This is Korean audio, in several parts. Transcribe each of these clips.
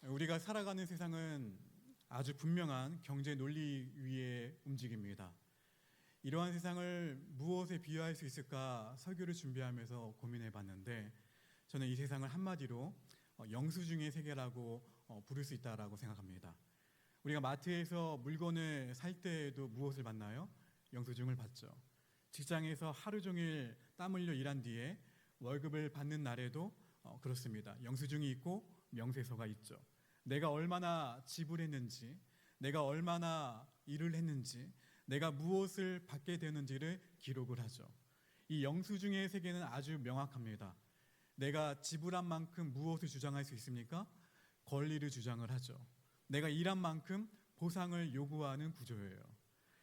우리가 살아가는 세상은 아주 분명한 경제 논리 위에 움직입니다. 이러한 세상을 무엇에 비유할 수 있을까 설교를 준비하면서 고민해 봤는데, 저는 이 세상을 한마디로 영수증의 세계라고 부를 수 있다라고 생각합니다. 우리가 마트에서 물건을 살 때에도 무엇을 받나요? 영수증을 받죠. 직장에서 하루 종일 땀 흘려 일한 뒤에 월급을 받는 날에도 그렇습니다. 영수증이 있고 명세서가 있죠. 내가 얼마나 지불했는지, 내가 얼마나 일을 했는지, 내가 무엇을 받게 되는지를 기록을 하죠. 이 영수증의 세계는 아주 명확합니다. 내가 지불한 만큼 무엇을 주장할 수 있습니까? 권리를 주장을 하죠. 내가 일한 만큼 보상을 요구하는 구조예요.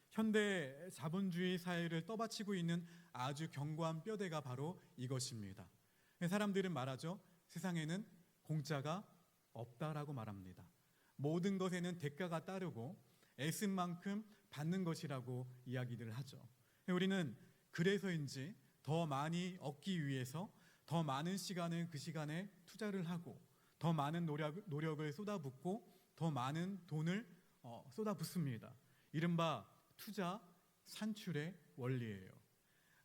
현대 자본주의 사회를 떠받치고 있는 아주 견고한 뼈대가 바로 이것입니다. 사람들은 말하죠. 세상에는 공짜가 없다라고 말합니다. 모든 것에는 대가가 따르고 애쓴 만큼 받는 것이라고 이야기를 하죠. 우리는 그래서인지 더 많이 얻기 위해서 더 많은 시간을 그 시간에 투자를 하고 더 많은 노력을 쏟아붓고 더 많은 돈을 쏟아붓습니다. 이른바 투자 산출의 원리예요.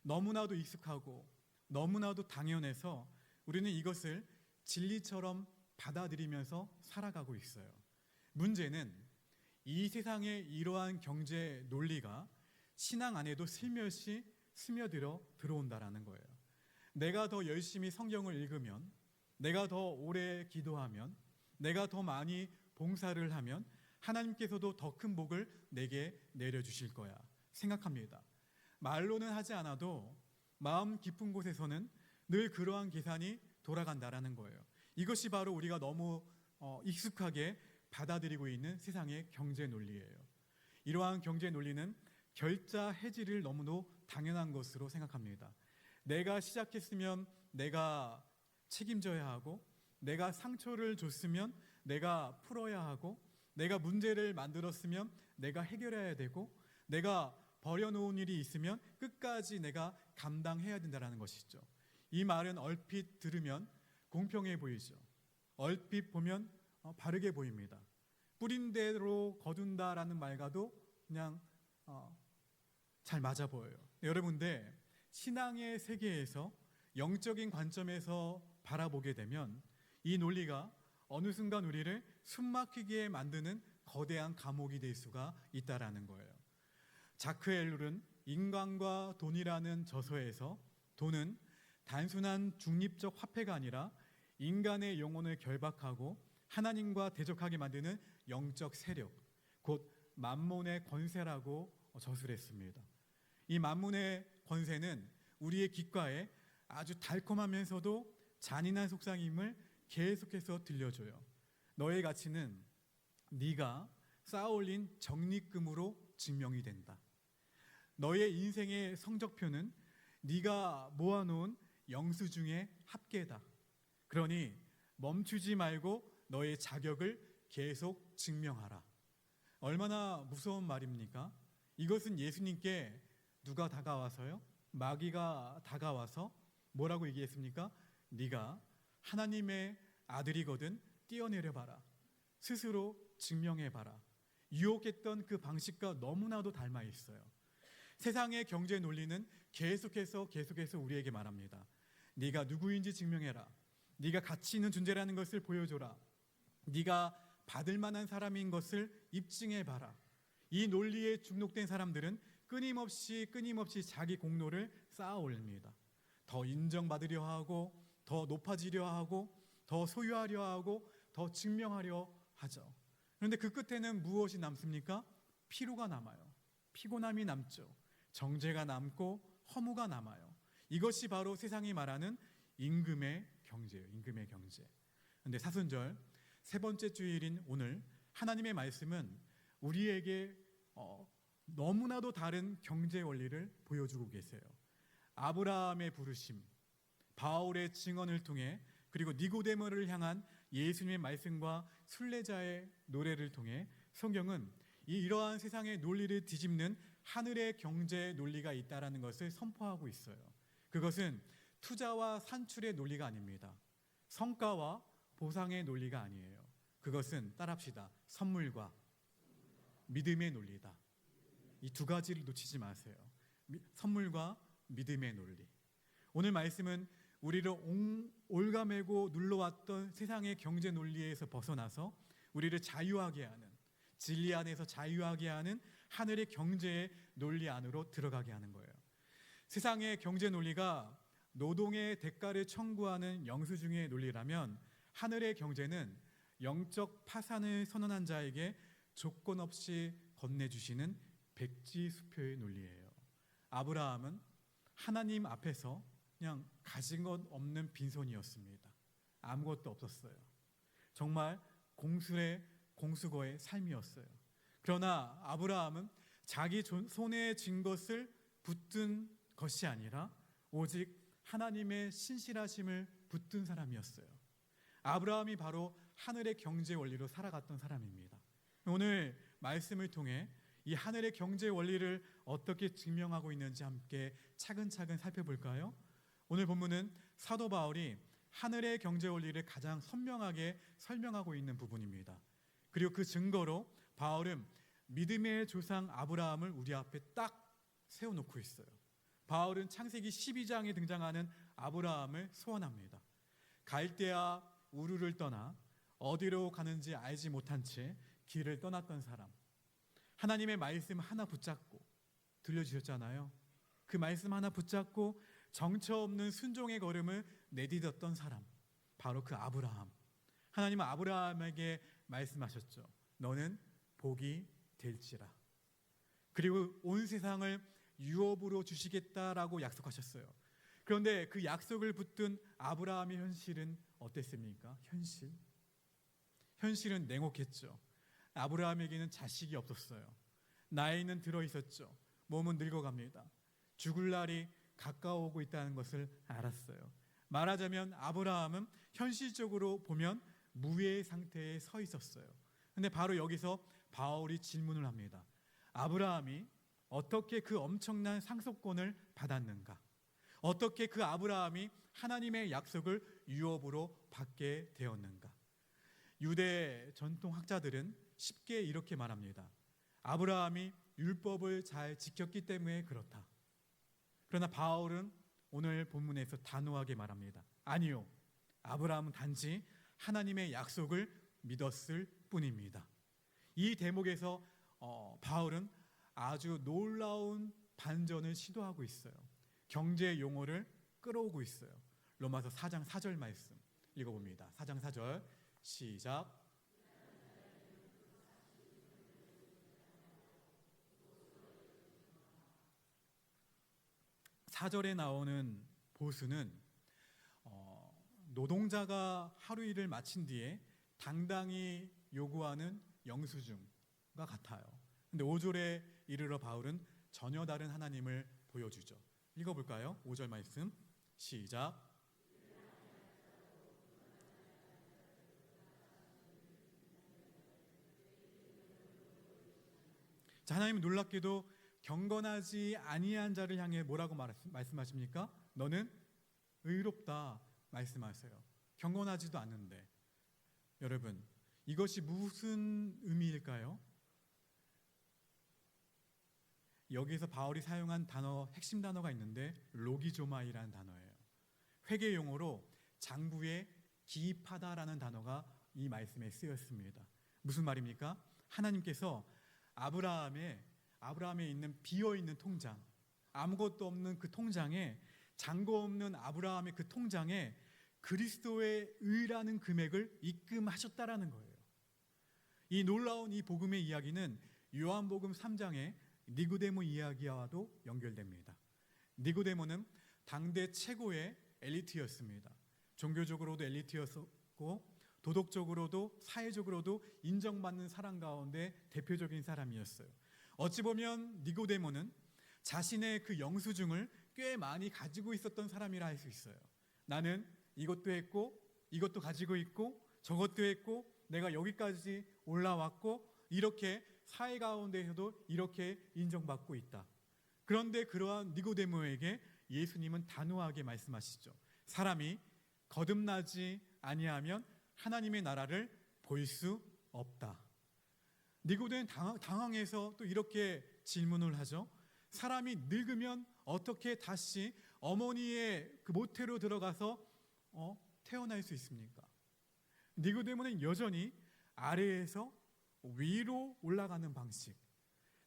너무나도 익숙하고 너무나도 당연해서 우리는 이것을 진리처럼 받아들이면서 살아가고 있어요. 문제는 이 세상의 이러한 경제 논리가 신앙 안에도 슬며시 스며들어 들어온다라는 거예요. 내가 더 열심히 성경을 읽으면, 내가 더 오래 기도하면, 내가 더 많이 봉사를 하면 하나님께서도 더 큰 복을 내게 내려주실 거야 생각합니다. 말로는 하지 않아도 마음 깊은 곳에서는 늘 그러한 계산이 돌아간다라는 거예요. 이것이 바로 우리가 너무 익숙하게 받아들이고 있는 세상의 경제 논리예요. 이러한 경제 논리는 결자 해지를 너무도 당연한 것으로 생각합니다. 내가 시작했으면 내가 책임져야 하고, 내가 상처를 줬으면 내가 풀어야 하고, 내가 문제를 만들었으면 내가 해결해야 되고, 내가 버려놓은 일이 있으면 끝까지 내가 감당해야 된다는 것이죠. 이 말은 얼핏 들으면 공평해 보이죠. 얼핏 보면 바르게 보입니다. 뿌린 대로 거둔다라는 말과도 그냥 잘 맞아 보여요. 여러분들, 신앙의 세계에서 영적인 관점에서 바라보게 되면 이 논리가 어느 순간 우리를 숨막히게 만드는 거대한 감옥이 될 수가 있다라는 거예요. 자크 엘룰은 인간과 돈이라는 저서에서 돈은 단순한 중립적 화폐가 아니라 인간의 영혼을 결박하고 하나님과 대적하게 만드는 영적 세력, 곧 만몬의 권세라고 저술했습니다. 이 만몬의 권세는 우리의 귓가에 아주 달콤하면서도 잔인한 속삭임을 계속해서 들려줘요. 너의 가치는 네가 쌓아올린 적립금으로 증명이 된다. 너의 인생의 성적표는 네가 모아놓은 영수증의 합계다. 그러니 멈추지 말고 너의 자격을 계속 증명하라. 얼마나 무서운 말입니까? 이것은 예수님께 누가 다가와서요? 마귀가 다가와서 뭐라고 얘기했습니까? 네가 하나님의 아들이거든 뛰어내려봐라. 스스로 증명해봐라. 유혹했던 그 방식과 너무나도 닮아 있어요. 세상의 경제 논리는 계속해서 우리에게 말합니다. 네가 누구인지 증명해라. 네가 가치 있는 존재라는 것을 보여줘라. 네가 받을 만한 사람인 것을 입증해봐라. 이 논리에 중독된 사람들은 끊임없이 자기 공로를 쌓아 올립니다. 더 인정받으려 하고, 더 높아지려 하고, 더 소유하려 하고, 더 증명하려 하죠. 그런데 그 끝에는 무엇이 남습니까? 피로가 남아요. 피곤함이 남죠. 정죄가 남고 허무가 남아요. 이것이 바로 세상이 말하는 임금의 경제예요. 임금의 경제. 그런데 사순절 세 번째 주일인 오늘 하나님의 말씀은 우리에게 너무나도 다른 경제 원리를 보여주고 계세요. 아브라함의 부르심, 바울의 증언을 통해, 그리고 니고데모를 향한 예수님의 말씀과 순례자의 노래를 통해 성경은 이러한 세상의 논리를 뒤집는 하늘의 경제 논리가 있다라는 것을 선포하고 있어요. 그것은 투자와 산출의 논리가 아닙니다. 성과와 보상의 논리가 아니에요. 그것은 따라합시다. 선물과 믿음의 논리다. 이 두 가지를 놓치지 마세요. 선물과 믿음의 논리. 오늘 말씀은 우리를 올가매고 눌러왔던 세상의 경제 논리에서 벗어나서 우리를 자유하게 하는, 진리 안에서 자유하게 하는 하늘의 경제의 논리 안으로 들어가게 하는 거예요. 세상의 경제 논리가 노동의 대가를 청구하는 영수증의 논리라면 하늘의 경제는 영적 파산을 선언한 자에게 조건 없이 건네주시는 백지수표의 논리예요. 아브라함은 하나님 앞에서 그냥 가진 것 없는 빈손이었습니다. 아무것도 없었어요. 정말 공수거의 삶이었어요. 그러나 아브라함은 자기 손에 쥔 것을 붙든 것이 아니라 오직 하나님의 신실하심을 붙든 사람이었어요. 아브라함이 바로 하늘의 경제 원리로 살아갔던 사람입니다. 오늘 말씀을 통해 이 하늘의 경제 원리를 어떻게 증명하고 있는지 함께 차근차근 살펴볼까요? 오늘 본문은 사도 바울이 하늘의 경제 원리를 가장 선명하게 설명하고 있는 부분입니다. 그리고 그 증거로 바울은 믿음의 조상 아브라함을 우리 앞에 딱 세워놓고 있어요. 바울은 창세기 12장에 등장하는 아브라함을 소원합니다. 갈대아 우르를 떠나 어디로 가는지 알지 못한 채 길을 떠났던 사람, 하나님의 말씀 하나 붙잡고, 들려주셨잖아요. 그 말씀 하나 붙잡고 정처 없는 순종의 걸음을 내디뎠던 사람, 바로 그 아브라함. 하나님은 아브라함에게 말씀하셨죠. 너는 복이 될지라. 그리고 온 세상을 유업으로 주시겠다라고 약속하셨어요. 그런데 그 약속을 붙든 아브라함의 현실은 어땠습니까? 현실은 냉혹했죠. 아브라함에게는 자식이 없었어요. 나이는 들어 있었죠. 몸은 늙어갑니다. 죽을 날이 가까워오고 있다는 것을 알았어요. 말하자면 아브라함은 현실적으로 보면 무외의 상태에 서 있었어요. 근데 바로 여기서 바울이 질문을 합니다. 아브라함이 어떻게 그 엄청난 상속권을 받았는가? 어떻게 그 아브라함이 하나님의 약속을 유업으로 받게 되었는가? 유대 전통학자들은 쉽게 이렇게 말합니다. 아브라함이 율법을 잘 지켰기 때문에 그렇다. 그러나 바울은 오늘 본문에서 단호하게 말합니다. 아니요, 아브라함은 단지 하나님의 약속을 믿었을 뿐입니다. 이 대목에서 바울은 아주 놀라운 반전을 시도하고 있어요. 경제 용어를 끌어오고 있어요. 로마서 4장 4절 말씀 읽어봅니다. 4장 4절 시작. 4절에 나오는 보수는 노동자가 하루 일을 마친 뒤에 당당히 요구하는 영수증과 같아요. 근데 5절에 이르러 바울은 전혀 다른 하나님을 보여주죠. 읽어볼까요? 5절 말씀 시작. 자, 하나님은 놀랍게도 경건하지 아니한 자를 향해 뭐라고 말씀하십니까? 너는 의롭다 말씀하세요. 경건하지도 않는데. 여러분, 이것이 무슨 의미일까요? 여기서 바울이 사용한 핵심 단어가 있는데 로기조마이라는 단어예요. 회계 용어로 장부에 기입하다라는 단어가 이 말씀에 쓰였습니다. 무슨 말입니까? 하나님께서 아브라함에 있는 비어있는 통장, 아무것도 없는 그 통장에, 잔고 없는 아브라함의 그 통장에 그리스도의 의라는 금액을 입금하셨다라는 거예요. 이 놀라운 이 복음의 이야기는 요한복음 3장의 니고데모 이야기와도 연결됩니다. 니고데모는 당대 최고의 엘리트였습니다. 종교적으로도 엘리트였고 도덕적으로도 사회적으로도 인정받는 사람 가운데 대표적인 사람이었어요. 어찌 보면 니고데모는 자신의 그 영수증을 꽤 많이 가지고 있었던 사람이라 할 수 있어요. 나는 이것도 했고 이것도 가지고 있고 저것도 했고 내가 여기까지 올라왔고 이렇게 사회 가운데에서도 이렇게 인정받고 있다. 그런데 그러한 니고데모에게 예수님은 단호하게 말씀하시죠. 사람이 거듭나지 아니하면 하나님의 나라를 볼 수 없다. 니고데는 당황해서 또 이렇게 질문을 하죠. 사람이 늙으면 어떻게 다시 어머니의 그 모태로 들어가서 태어날 수 있습니까? 니고데모는 여전히 아래에서 위로 올라가는 방식,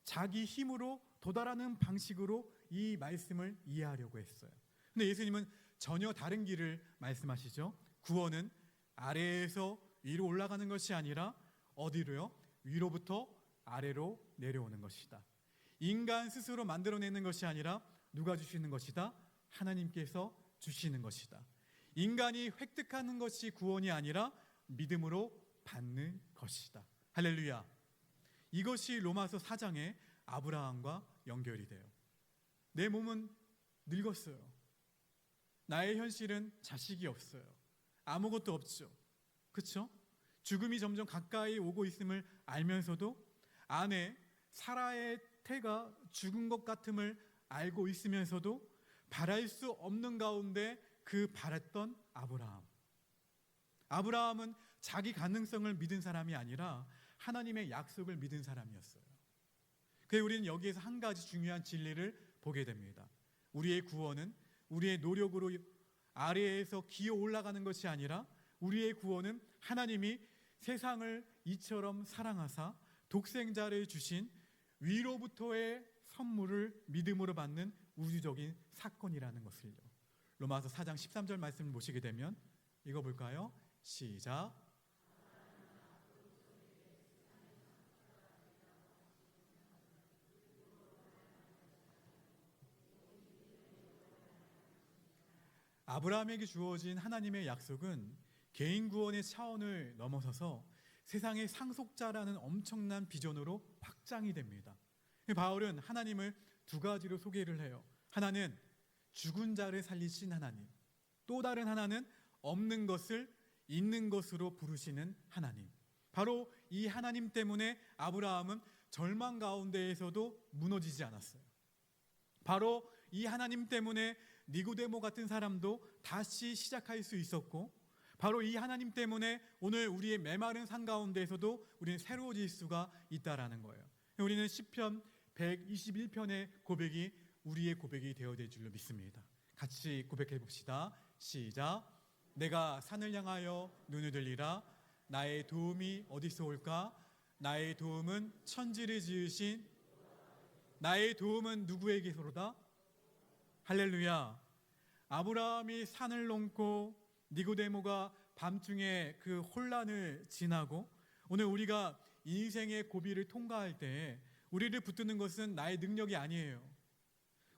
자기 힘으로 도달하는 방식으로 이 말씀을 이해하려고 했어요. 근데 예수님은 전혀 다른 길을 말씀하시죠. 구원은 아래에서 위로 올라가는 것이 아니라 어디로요? 위로부터 아래로 내려오는 것이다. 인간 스스로 만들어내는 것이 아니라 누가 주시는 것이다? 하나님께서 주시는 것이다. 인간이 획득하는 것이 구원이 아니라 믿음으로 받는 것이다. 할렐루야. 이것이 로마서 4장의 아브라함과 연결이 돼요. 내 몸은 늙었어요. 나의 현실은 자식이 없어요. 아무것도 없죠. 그렇죠? 죽음이 점점 가까이 오고 있음을 알면서도 아내 사라의 태가 죽은 것 같음을 알고 있으면서도 바랄 수 없는 가운데 그 바랐던 아브라함은 자기 가능성을 믿은 사람이 아니라 하나님의 약속을 믿은 사람이었어요. 그래서 우리는 여기에서 한 가지 중요한 진리를 보게 됩니다. 우리의 구원은 우리의 노력으로 아래에서 기어 올라가는 것이 아니라 우리의 구원은 하나님이 세상을 이처럼 사랑하사 독생자를 주신 위로부터의 선물을 믿음으로 받는 우주적인 사건이라는 것을요. 로마서 4장 13절 말씀을 보시게 되면 읽어볼까요? 시작. 아브라함에게 주어진 하나님의 약속은 개인 구원의 차원을 넘어서서 세상의 상속자라는 엄청난 비전으로 확장이 됩니다. 바울은 하나님을 두 가지로 소개를 해요. 하나는 죽은 자를 살리신 하나님, 또 다른 하나는 없는 것을 있는 것으로 부르시는 하나님. 바로 이 하나님 때문에 아브라함은 절망 가운데에서도 무너지지 않았어요. 바로 이 하나님 때문에 니고데모 같은 사람도 다시 시작할 수 있었고, 바로 이 하나님 때문에 오늘 우리의 메마른 산 가운데에서도 우리는 새로워질 수가 있다라는 거예요. 우리는 시편 121편의 고백이 우리의 고백이 되어야 될 줄로 믿습니다. 같이 고백해 봅시다. 시작. 내가 산을 향하여 눈을 들리라. 나의 도움이 어디서 올까? 나의 도움은 천지를 지으신 나의 도움은 누구에게서로다? 할렐루야. 아브라함이 산을 넘고 니고데모가 밤중에 그 혼란을 지나고 오늘 우리가 인생의 고비를 통과할 때 우리를 붙드는 것은 나의 능력이 아니에요.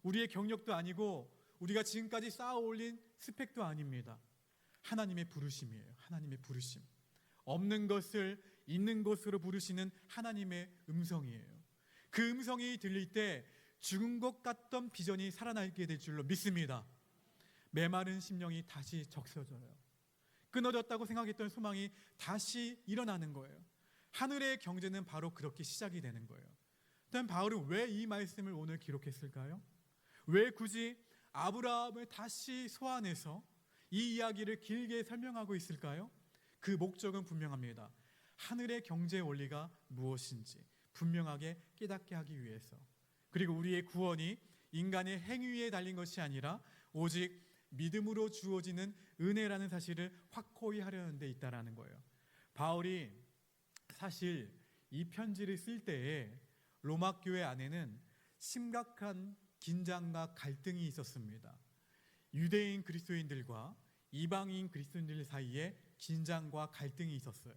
우리의 경력도 아니고 우리가 지금까지 쌓아 올린 스펙도 아닙니다. 하나님의 부르심이에요. 하나님의 부르심. 없는 것을 있는 것으로 부르시는 하나님의 음성이에요. 그 음성이 들릴 때 죽은 것 같던 비전이 살아나게 될 줄로 믿습니다. 메마른 심령이 다시 적셔져요. 끊어졌다고 생각했던 소망이 다시 일어나는 거예요. 하늘의 경제는 바로 그렇게 시작이 되는 거예요. 일단 바울은 왜 이 말씀을 오늘 기록했을까요? 왜 굳이 아브라함을 다시 소환해서 이 이야기를 길게 설명하고 있을까요? 그 목적은 분명합니다. 하늘의 경제 원리가 무엇인지 분명하게 깨닫게 하기 위해서, 그리고 우리의 구원이 인간의 행위에 달린 것이 아니라 오직 믿음으로 주어지는 은혜라는 사실을 확고히 하려는 데 있다라는 거예요. 바울이 사실 이 편지를 쓸 때에 로마 교회 안에는 심각한 긴장과 갈등이 있었습니다. 유대인 그리스도인들과 이방인 그리스도인들 사이에 긴장과 갈등이 있었어요.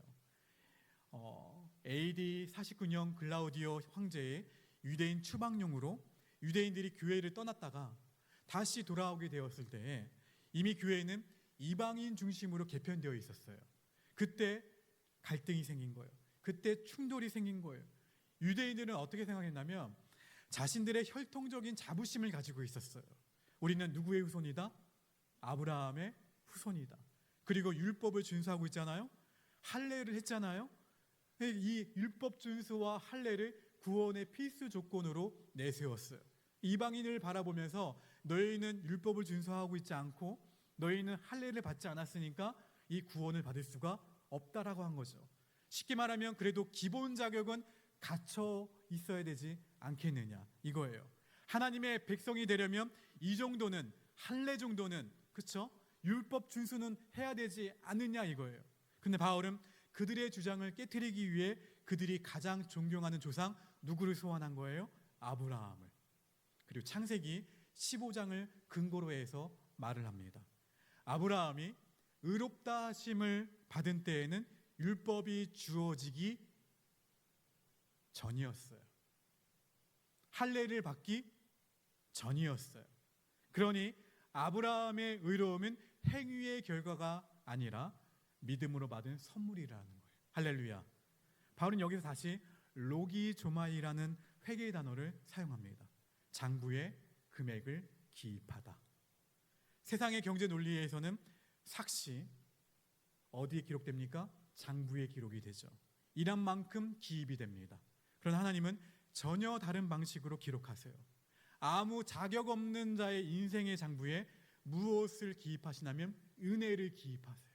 AD 49년 글라우디오 황제의 유대인 추방령으로 유대인들이 교회를 떠났다가 다시 돌아오게 되었을 때 이미 교회는 이방인 중심으로 개편되어 있었어요. 그때 갈등이 생긴 거예요. 그때 충돌이 생긴 거예요. 유대인들은 어떻게 생각했냐면 자신들의 혈통적인 자부심을 가지고 있었어요. 우리는 누구의 후손이다? 아브라함의 후손이다. 그리고 율법을 준수하고 있잖아요. 할례를 했잖아요. 이 율법 준수와 할례를 구원의 필수 조건으로 내세웠어요. 이방인을 바라보면서 너희는 율법을 준수하고 있지 않고 너희는 할례를 받지 않았으니까 이 구원을 받을 수가 없다라고 한 거죠. 쉽게 말하면 그래도 기본 자격은 갖춰 있어야 되지 않겠느냐 이거예요. 하나님의 백성이 되려면 이 정도는, 할례 정도는, 그렇죠? 율법 준수는 해야 되지 않느냐 이거예요. 근데 바울은 그들의 주장을 깨트리기 위해 그들이 가장 존경하는 조상 누구를 소환한 거예요? 아브라함을. 그리고 창세기 15장을 근거로 해서 말을 합니다. 아브라함이 의롭다 하심을 받은 때에는 율법이 주어지기 전이었어요. 할례를 받기 전이었어요. 그러니 아브라함의 의로움은 행위의 결과가 아니라 믿음으로 받은 선물이라는 거예요. 할렐루야. 바울은 여기서 다시 로기조마이라는 회개의 단어를 사용합니다. 장부에 금액을 기입하다. 세상의 경제 논리에서는 삭시 어디에 기록됩니까? 장부에 기록이 되죠. 일한 만큼 기입이 됩니다. 그러나 하나님은 전혀 다른 방식으로 기록하세요. 아무 자격 없는 자의 인생의 장부에 무엇을 기입하시냐면 은혜를 기입하세요.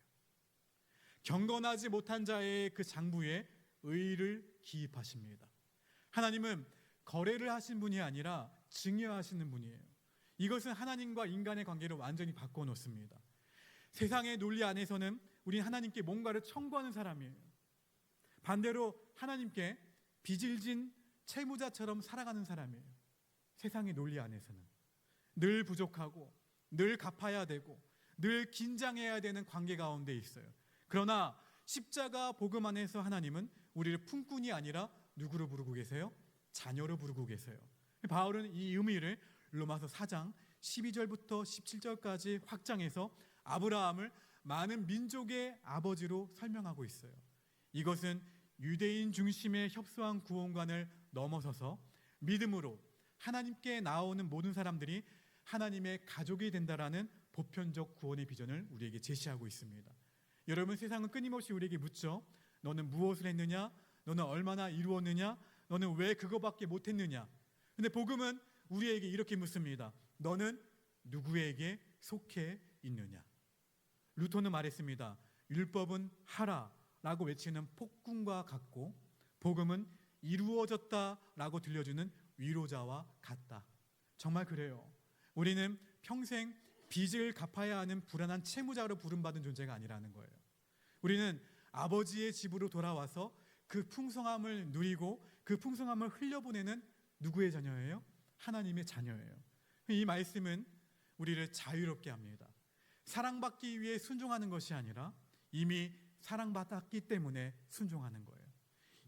경건하지 못한 자의 그 장부에 의를 기입하십니다. 하나님은 거래를 하신 분이 아니라 증여하시는 분이에요. 이것은 하나님과 인간의 관계를 완전히 바꿔놓습니다. 세상의 논리 안에서는 우리는 하나님께 뭔가를 청구하는 사람이에요. 반대로 하나님께 빚을 진 채무자처럼 살아가는 사람이에요. 세상의 논리 안에서는 늘 부족하고 늘 갚아야 되고 늘 긴장해야 되는 관계 가운데 있어요. 그러나 십자가 복음 안에서 하나님은 우리를 품꾼이 아니라 누구로 부르고 계세요? 자녀로 부르고 계세요. 바울은 이 의미를 로마서 4장 12절부터 17절까지 확장해서 아브라함을 많은 민족의 아버지로 설명하고 있어요. 이것은 유대인 중심의 협소한 구원관을 넘어서서 믿음으로 하나님께 나오는 모든 사람들이 하나님의 가족이 된다라는 보편적 구원의 비전을 우리에게 제시하고 있습니다. 여러분, 세상은 끊임없이 우리에게 묻죠. 너는 무엇을 했느냐? 너는 얼마나 이루었느냐? 너는 왜 그거밖에 못했느냐? 근데 복음은 우리에게 이렇게 묻습니다. 너는 누구에게 속해 있느냐? 루터는 말했습니다. 율법은 하라라고 외치는 폭군과 같고 복음은 이루어졌다라고 들려주는 위로자와 같다. 정말 그래요. 우리는 평생 빚을 갚아야 하는 불안한 채무자로 부름받은 존재가 아니라는 거예요. 우리는 아버지의 집으로 돌아와서 그 풍성함을 누리고 그 풍성함을 흘려보내는 누구의 자녀예요? 하나님의 자녀예요. 이 말씀은 우리를 자유롭게 합니다. 사랑받기 위해 순종하는 것이 아니라 이미 사랑받았기 때문에 순종하는 거예요.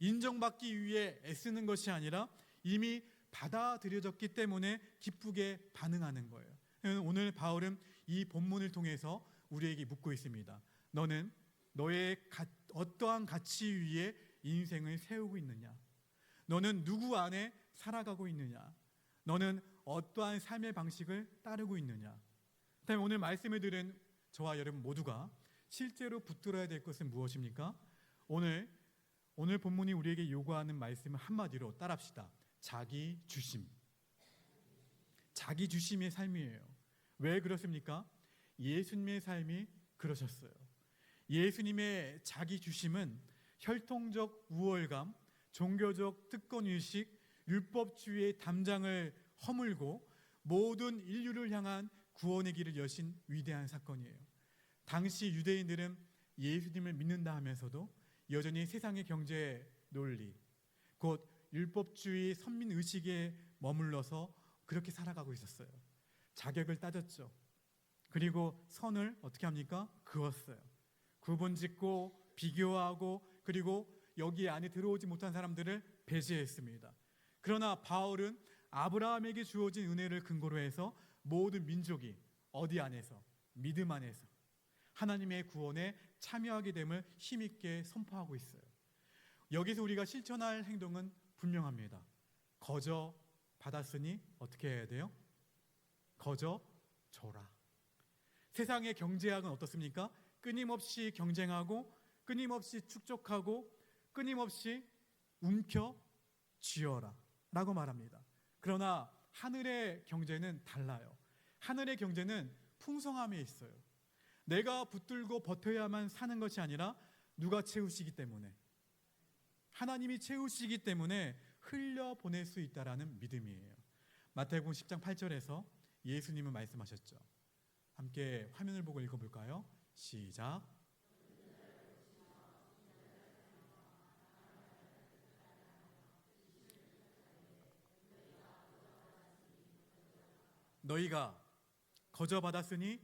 인정받기 위해 애쓰는 것이 아니라 이미 받아들여졌기 때문에 기쁘게 반응하는 거예요. 오늘 바울은 이 본문을 통해서 우리에게 묻고 있습니다. 너는 너의 어떠한 가치 위에 인생을 세우고 있느냐? 너는 누구 안에 살아가고 있느냐? 너는 어떠한 삶의 방식을 따르고 있느냐? 그다음에 오늘 말씀을 들은 저와 여러분 모두가 실제로 붙들어야 될 것은 무엇입니까? 오늘 본문이 우리에게 요구하는 말씀을 한마디로 따라합시다. 자기 주심. 자기 주심의 삶이에요. 왜 그렇습니까? 예수님의 삶이 그러셨어요. 예수님의 자기 주심은 혈통적 우월감, 종교적 특권의식, 율법주의의 담장을 허물고 모든 인류를 향한 구원의 길을 여신 위대한 사건이에요. 당시 유대인들은 예수님을 믿는다 하면서도 여전히 세상의 경제 논리, 곧 율법주의 선민의식에 머물러서 그렇게 살아가고 있었어요. 자격을 따졌죠. 그리고 선을 어떻게 합니까? 그었어요. 구분짓고 비교하고 그리고 여기 안에 들어오지 못한 사람들을 배제했습니다. 그러나 바울은 아브라함에게 주어진 은혜를 근거로 해서 모든 민족이 어디 안에서? 믿음 안에서 하나님의 구원에 참여하게 됨을 힘있게 선포하고 있어요. 여기서 우리가 실천할 행동은 분명합니다. 거저 받았으니 어떻게 해야 돼요? 거저 줘라. 세상의 경제학은 어떻습니까? 끊임없이 경쟁하고 끊임없이 축적하고 끊임없이 움켜 쥐어라 라고 말합니다. 그러나 하늘의 경제는 달라요. 하늘의 경제는 풍성함에 있어요. 내가 붙들고 버텨야만 사는 것이 아니라 누가 채우시기 때문에 하나님이 채우시기 때문에 흘려보낼 수 있다라는 믿음이에요. 마태복음 10장 8절에서 예수님은 말씀하셨죠. 함께 화면을 보고 읽어볼까요? 시작. 너희가 거저 받았으니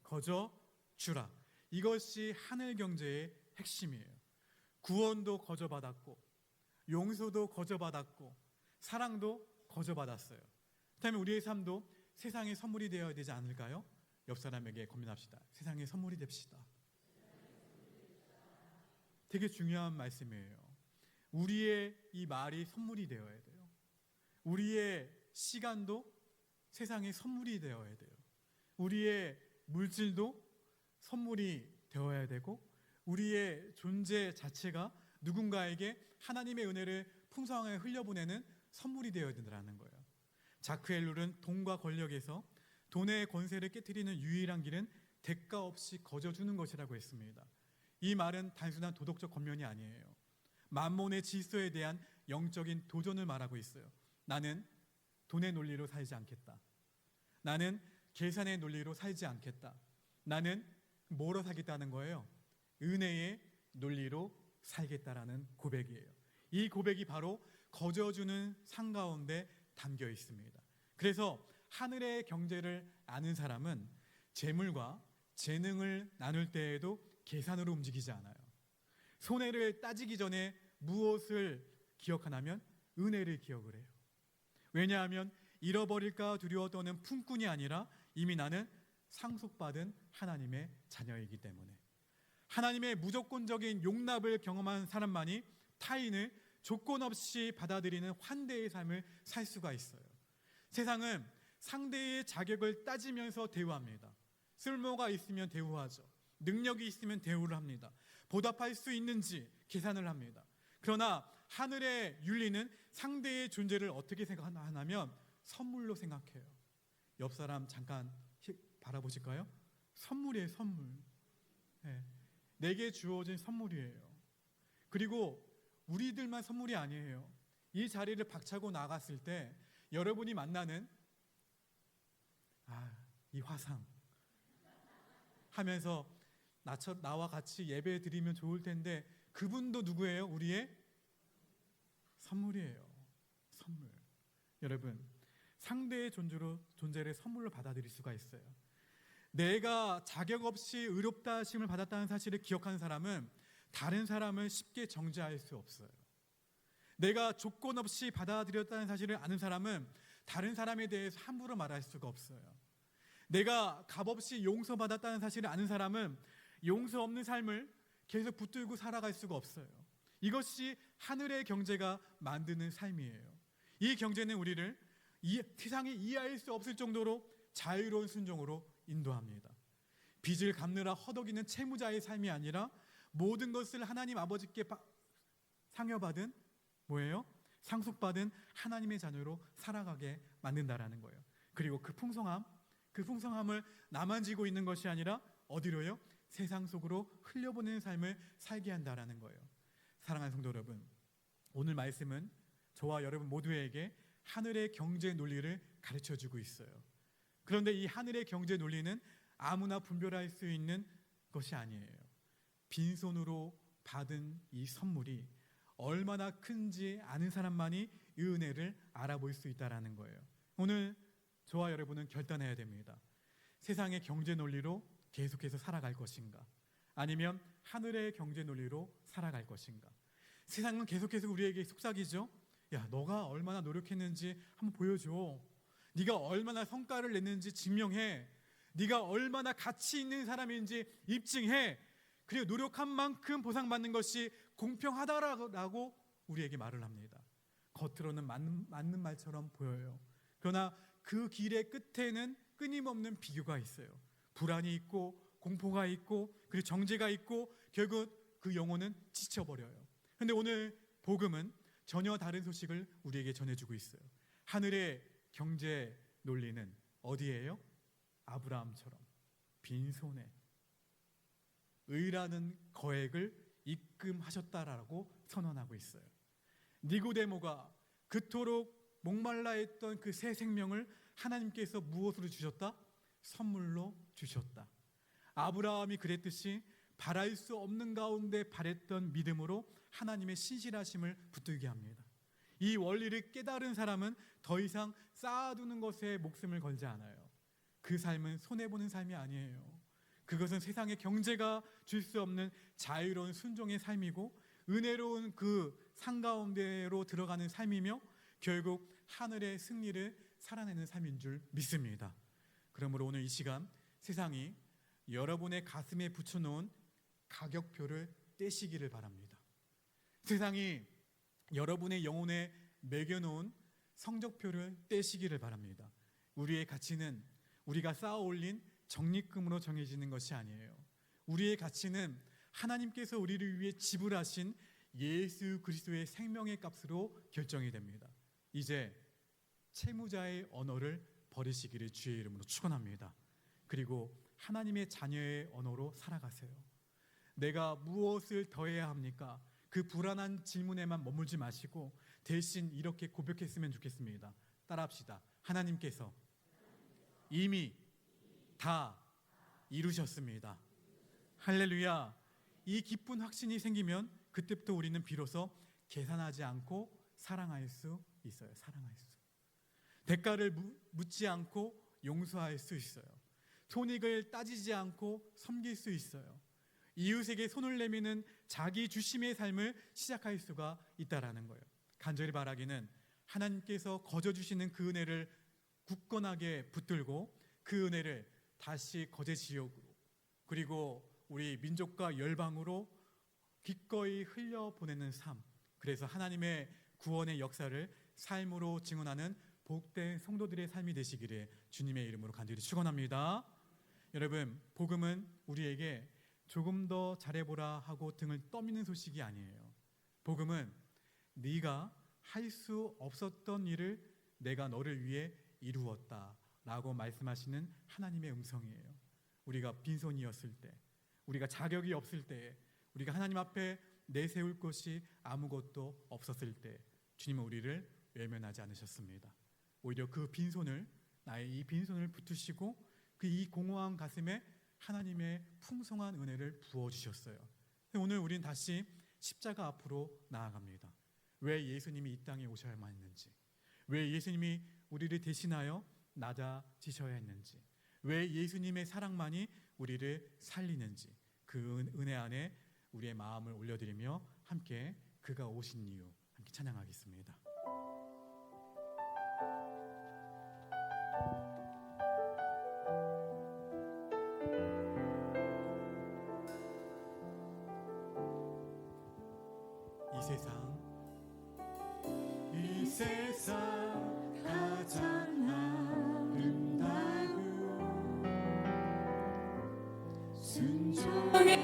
거저 주라. 이것이 하늘 경제의 핵심이에요. 구원도 거저 받았고, 용서도 거저 받았고, 사랑도 거저 받았어요. 그렇다면 우리의 삶도 세상의 선물이 되어야 되지 않을까요? 옆 사람에게 고민합시다. 세상의 선물이 됩시다. 되게 중요한 말씀이에요. 우리의 이 말이 선물이 되어야 돼요. 우리의 시간도 세상의 선물이 되어야 돼요. 우리의 물질도 선물이 되어야 되고, 우리의 존재 자체가 누군가에게 하나님의 은혜를 풍성하게 흘려보내는 선물이 되어야 된다는 거예요. 자크 엘룰은 돈과 권력에서 돈의 권세를 깨트리는 유일한 길은 대가 없이 거저주는 것이라고 했습니다. 이 말은 단순한 도덕적 권면이 아니에요. 만몬의 질서에 대한 영적인 도전을 말하고 있어요. 나는 돈의 논리로 살지 않겠다. 나는 계산의 논리로 살지 않겠다. 나는 뭐로 살겠다는 거예요? 은혜의 논리로 살겠다라는 고백이에요. 이 고백이 바로 거저주는 상 가운데 담겨 있습니다. 그래서 하늘의 경제를 아는 사람은 재물과 재능을 나눌 때에도 계산으로 움직이지 않아요. 손해를 따지기 전에 무엇을 기억하냐면 은혜를 기억을 해요. 왜냐하면 잃어버릴까 두려워 떠는 품꾼이 아니라 이미 나는 상속받은 하나님의 자녀이기 때문에, 하나님의 무조건적인 용납을 경험한 사람만이 타인을 조건 없이 받아들이는 환대의 삶을 살 수가 있어요. 세상은 상대의 자격을 따지면서 대우합니다. 쓸모가 있으면 대우하죠. 능력이 있으면 대우를 합니다. 보답할 수 있는지 계산을 합니다. 그러나 하늘의 윤리는 상대의 존재를 어떻게 생각하냐면 선물로 생각해요. 옆 사람 잠깐 바라보실까요? 선물이에요, 선물. 네. 내게 주어진 선물이에요. 그리고 우리들만 선물이 아니에요. 이 자리를 박차고 나갔을 때 여러분이 만나는 이 화상 하면서 나와 같이 예배 드리면 좋을 텐데 그분도 누구예요? 우리의 선물이에요. 선물. 여러분, 상대의 존재를 선물로 받아들일 수가 있어요. 내가 자격 없이 의롭다 하심을 받았다는 사실을 기억하는 사람은 다른 사람을 쉽게 정죄할 수 없어요. 내가 조건 없이 받아들였다는 사실을 아는 사람은 다른 사람에 대해서 함부로 말할 수가 없어요. 내가 값없이 용서받았다는 사실을 아는 사람은 용서 없는 삶을 계속 붙들고 살아갈 수가 없어요. 이것이 하늘의 경제가 만드는 삶이에요. 이 경제는 우리를 세상이 이해할 수 없을 정도로 자유로운 순종으로 인도합니다. 빚을 갚느라 허덕이는 채무자의 삶이 아니라 모든 것을 하나님 아버지께 상여받은 뭐예요? 상속받은 하나님의 자녀로 살아가게 만든다라는 거예요. 그리고 그 풍성함을 나만 지고 있는 것이 아니라 어디로요? 세상 속으로 흘려보내는 삶을 살게 한다라는 거예요. 사랑하는 성도 여러분, 오늘 말씀은 저와 여러분 모두에게 하늘의 경제 논리를 가르쳐주고 있어요. 그런데 이 하늘의 경제 논리는 아무나 분별할 수 있는 것이 아니에요. 빈손으로 받은 이 선물이 얼마나 큰지 아는 사람만이 이 은혜를 알아볼 수 있다는 거예요. 오늘 저와 여러분은 결단해야 됩니다. 세상의 경제 논리로 계속해서 살아갈 것인가, 아니면 하늘의 경제 논리로 살아갈 것인가. 세상은 계속해서 우리에게 속삭이죠. 야, 너가 얼마나 노력했는지 한번 보여줘. 네가 얼마나 성과를 냈는지 증명해. 네가 얼마나 가치 있는 사람인지 입증해. 그리고 노력한 만큼 보상받는 것이 공평하다라고 우리에게 말을 합니다. 겉으로는 맞는 말처럼 보여요. 그러나 그 길의 끝에는 끊임없는 비교가 있어요. 불안이 있고 공포가 있고 그리고 정죄가 있고 결국 그 영혼은 지쳐버려요. 그런데 오늘 복음은 전혀 다른 소식을 우리에게 전해주고 있어요. 하늘의 경제 논리는 어디예요? 아브라함처럼 빈손에 의라는 거액을 입금하셨다라고 선언하고 있어요. 니고데모가 그토록 목말라 했던 그 새 생명을 하나님께서 무엇으로 주셨다? 선물로 주셨다. 아브라함이 그랬듯이 바랄 수 없는 가운데 바랬던 믿음으로 하나님의 신실하심을 붙들게 합니다. 이 원리를 깨달은 사람은 더 이상 쌓아두는 것에 목숨을 걸지 않아요. 그 삶은 손해보는 삶이 아니에요. 그것은 세상의 경제가 줄 수 없는 자유로운 순종의 삶이고 은혜로운 그 상가운데로 들어가는 삶이며 결국 하늘의 승리를 살아내는 삶인 줄 믿습니다. 그러므로 오늘 이 시간 세상이 여러분의 가슴에 붙여놓은 가격표를 떼시기를 바랍니다. 세상이 여러분의 영혼에 매겨놓은 성적표를 떼시기를 바랍니다. 우리의 가치는 우리가 쌓아 올린 적립금으로 정해지는 것이 아니에요. 우리의 가치는 하나님께서 우리를 위해 지불하신 예수 그리스도의 생명의 값으로 결정이 됩니다. 이제 채무자의 언어를 버리시기를 주의 이름으로 축원합니다. 그리고 하나님의 자녀의 언어로 살아가세요. 내가 무엇을 더해야 합니까? 그 불안한 질문에만 머물지 마시고 대신 이렇게 고백했으면 좋겠습니다. 따라합시다. 하나님께서 이미 다 이루셨습니다. 할렐루야. 이 기쁜 확신이 생기면 그때부터 우리는 비로소 계산하지 않고 사랑할 수 있어요. 사랑할 수. 대가를 묻지 않고 용서할 수 있어요. 손익을 따지지 않고 섬길 수 있어요. 이웃에게 손을 내미는 자기 주심의 삶을 시작할 수가 있다라는 거예요. 간절히 바라기는 하나님께서 거저 주시는 그 은혜를 굳건하게 붙들고 그 은혜를 다시 거제 지역으로 그리고 우리 민족과 열방으로 기꺼이 흘려보내는 삶, 그래서 하나님의 구원의 역사를 삶으로 증언하는 복된 성도들의 삶이 되시기를 주님의 이름으로 간절히 축원합니다. 여러분, 복음은 우리에게 조금 더 잘해보라 하고 등을 떠미는 소식이 아니에요. 복음은 네가 할 수 없었던 일을 내가 너를 위해 이루었다 라고 말씀하시는 하나님의 음성이에요. 우리가 빈손이었을 때, 우리가 자격이 없을 때, 우리가 하나님 앞에 내세울 것이 아무것도 없었을 때 주님은 우리를 외면하지 않으셨습니다. 오히려 그 빈손을, 나의 이 빈손을 붙으시고 그 이 공허한 가슴에 하나님의 풍성한 은혜를 부어주셨어요. 오늘 우린 다시 십자가 앞으로 나아갑니다. 왜 예수님이 이 땅에 오셔야만 했는지, 왜 예수님이 우리를 대신하여 낮아지셔야 했는지, 왜 예수님의 사랑만이 우리를 살리는지, 그 은혜 안에 우리의 마음을 올려드리며 함께 그가 오신 이유 함께 찬양하겠습니다. 이 세상 가장 아름다고 순종의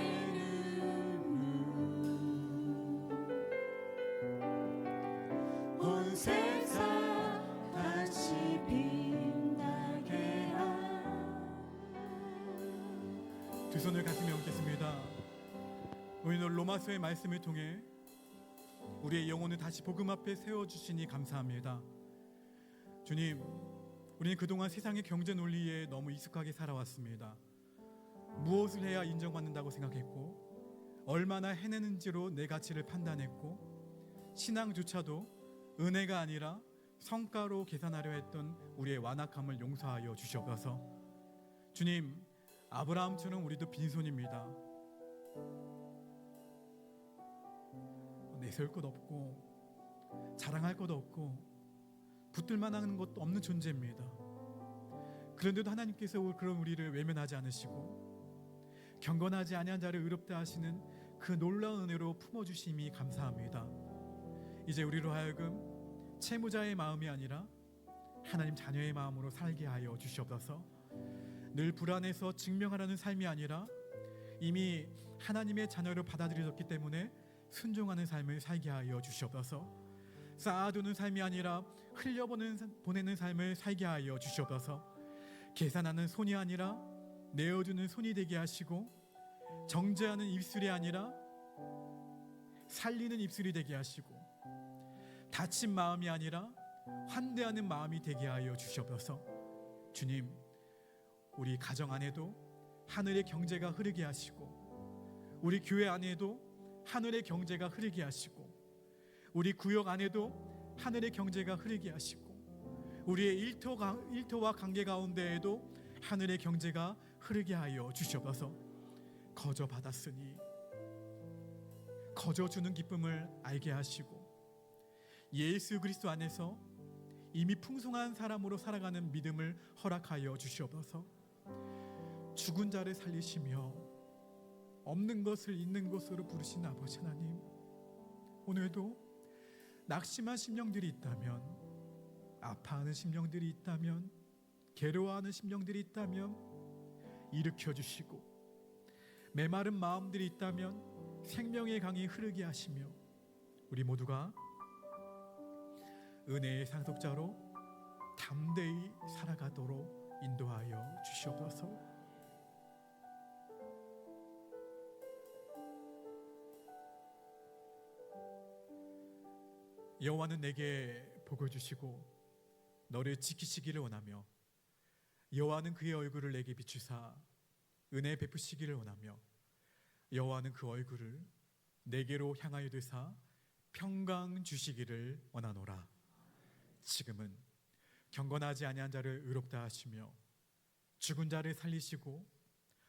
온 세상 다시 빛나게 두 손을 가슴에 얹겠습니다. 오늘 로마서의 말씀을 통해 우리의 영혼을 다시 복음 앞에 세워주시니 감사합니다. 주님, 우리는 그동안 세상의 경제 논리에 너무 익숙하게 살아왔습니다. 무엇을 해야 인정받는다고 생각했고 얼마나 해내는지로 내 가치를 판단했고 신앙조차도 은혜가 아니라 성과로 계산하려 했던 우리의 완악함을 용서하여 주시옵소서. 주님, 아브라함처럼 우리도 빈손입니다. 내세울 것 없고 자랑할 것 없고 붙들만한 것도 없는 존재입니다. 그런데도 하나님께서 그런 우리를 외면하지 않으시고 경건하지 아니한 자를 의롭다 하시는 그 놀라운 은혜로 품어주심이 감사합니다. 이제 우리로 하여금 채무자의 마음이 아니라 하나님 자녀의 마음으로 살게 하여 주시옵소서. 늘 불안해서 증명하라는 삶이 아니라 이미 하나님의 자녀로 받아들여졌기 때문에 순종하는 삶을 살게 하여 주시옵소서. 쌓아두는 삶이 아니라 흘려보내는 삶을 살게 하여 주시옵소서. 계산하는 손이 아니라 내어주는 손이 되게 하시고 정죄하는 입술이 아니라 살리는 입술이 되게 하시고 다친 마음이 아니라 환대하는 마음이 되게 하여 주시옵소서. 주님, 우리 가정 안에도 하늘의 경제가 흐르게 하시고, 우리 교회 안에도 하늘의 경제가 흐르게 하시고, 우리 구역 안에도 하늘의 경제가 흐르게 하시고, 우리의 일터와 관계 가운데에도 하늘의 경제가 흐르게 하여 주시옵소서. 거저 받았으니 거저 주는 기쁨을 알게 하시고, 예수 그리스도 안에서 이미 풍성한 사람으로 살아가는 믿음을 허락하여 주시옵소서. 죽은 자를 살리시며 없는 것을 있는 것으로 부르신 아버지 하나님, 오늘도 낙심한 심령들이 있다면, 아파하는 심령들이 있다면, 괴로워하는 심령들이 있다면 일으켜 주시고, 메마른 마음들이 있다면 생명의 강이 흐르게 하시며, 우리 모두가 은혜의 상속자로 담대히 살아가도록 인도하여 주시옵소서. 여호와는 내게 복을 주시고 너를 지키시기를 원하며, 여호와는 그의 얼굴을 내게 비추사 은혜 베푸시기를 원하며, 여호와는 그 얼굴을 내게로 향하여 드사 평강 주시기를 원하노라. 지금은 경건하지 아니한 자를 의롭다 하시며 죽은 자를 살리시고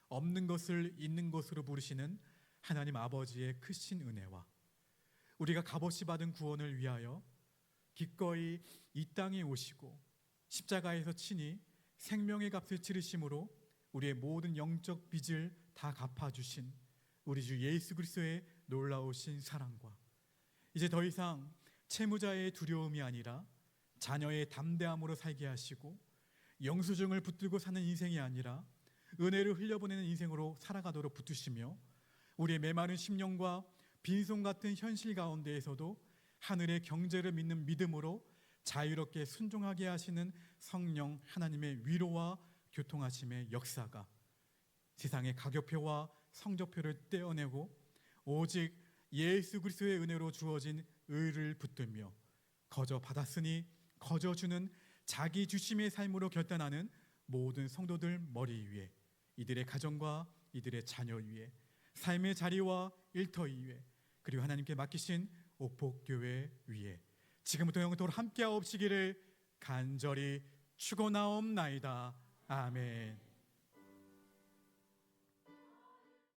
없는 것을 있는 것으로 부르시는 하나님 아버지의 크신 은혜와 우리가 값없이 받은 구원을 위하여 기꺼이 이 땅에 오시고 십자가에서 친히 생명의 값을 치르심으로 우리의 모든 영적 빚을 다 갚아주신 우리 주 예수 그리스도의 놀라우신 사랑과, 이제 더 이상 채무자의 두려움이 아니라 자녀의 담대함으로 살게 하시고, 영수증을 붙들고 사는 인생이 아니라 은혜를 흘려보내는 인생으로 살아가도록 붙드시며, 우리의 메마른 심령과 빈손 같은 현실 가운데에서도 하늘의 경제를 믿는 믿음으로 자유롭게 순종하게 하시는 성령 하나님의 위로와 교통하심의 역사가 세상의 가격표와 성적표를 떼어내고 오직 예수 그리스도의 은혜로 주어진 의를 붙들며 거저 받았으니 거저 주는 자기 주심의 삶으로 결단하는 모든 성도들 머리 위에, 이들의 가정과 이들의 자녀 위에, 삶의 자리와 일터 위에, 그리고 하나님께 맡기신 옥복교회 위에 지금부터 영원토록 함께하옵시기를 간절히 축원하옵나이다. 아멘.